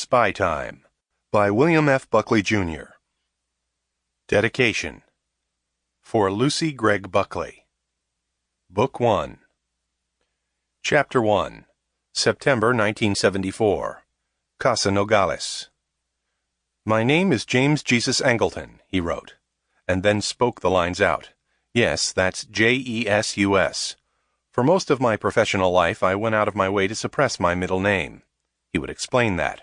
Spytime by William F. Buckley Jr. Dedication for Lucy Gregg Buckley. Book 1. Chapter 1. September 1974. Casa Nogales. My name is James Jesus Angleton, he wrote, and then spoke the lines out. Yes, that's J-E-S-U-S. For most of my professional life, I went out of my way to suppress my middle name. He would explain that.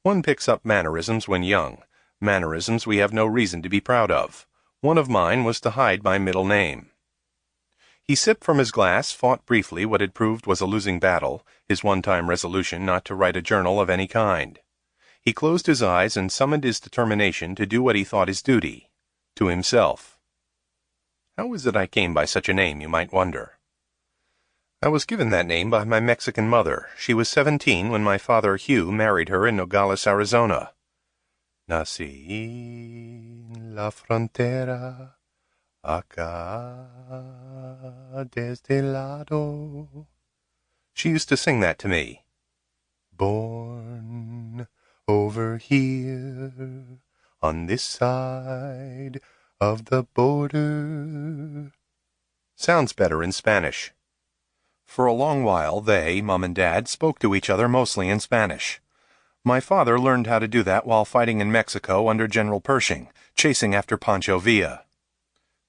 One picks up mannerisms when young, mannerisms we have no reason to be proud of. One of mine was to hide my middle name. He sipped from his glass, fought briefly what had proved was a losing battle, his one-time resolution not to write a journal of any kind. He closed his eyes and summoned his determination to do what he thought his duty, to himself. How is it I came by such a name, you might wonder? I was given that name by my Mexican mother. She was 17 when my father Hugh married her in Nogales, Arizona. Nací en la frontera, acá desde lado. She used to sing that to me. Born over here, on this side of the border. Sounds better in Spanish. For a long while, they, Mom and Dad, spoke to each other mostly in Spanish. My father learned how to do that while fighting in Mexico under General Pershing, chasing after Pancho Villa.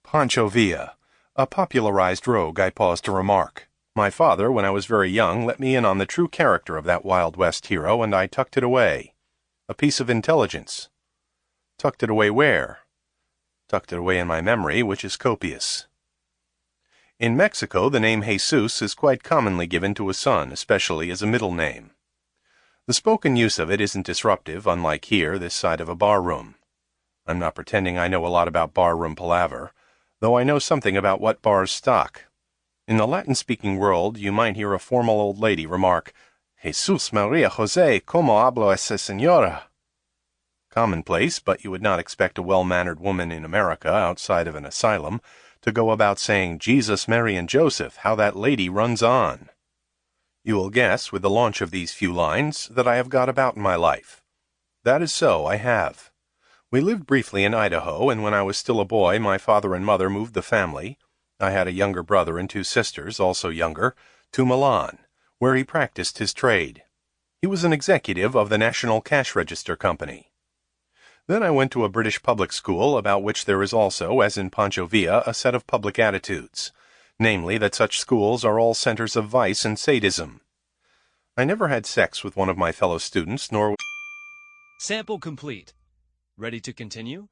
Pancho Villa, a popularized rogue, I pause to remark. My father, when I was very young, let me in on the true character of that Wild West hero, and I tucked it away. A piece of intelligence. Tucked it away where? Tucked it away in my memory, which is copious. In Mexico, the name Jesus is quite commonly given to a son, especially as a middle name. The spoken use of it isn't disruptive, unlike here, this side of a barroom. I'm not pretending I know a lot about barroom palaver, though I know something about what bars stock. In the Latin-speaking world, you might hear a formal old lady remark, Jesus Maria Jose, como hablo esa señora? Commonplace, but you would not expect a well-mannered woman in America, outside of an asylum, to go about saying, Jesus, Mary, and Joseph, how that lady runs on. You will guess, with the launch of these few lines, that I have got about in my life. That is so, I have. We lived briefly in Idaho, and when I was still a boy, my father and mother moved the family. I had a younger brother and 2 sisters, also younger, to Milan, where he practiced his trade. He was an executive of the National Cash Register Company. Then I went to a British public school, about which there is also, as in Pancho Villa, a set of public attitudes, namely that such schools are all centers of vice and sadism. I never had sex with one of my fellow students, nor... Sample complete. Ready to continue?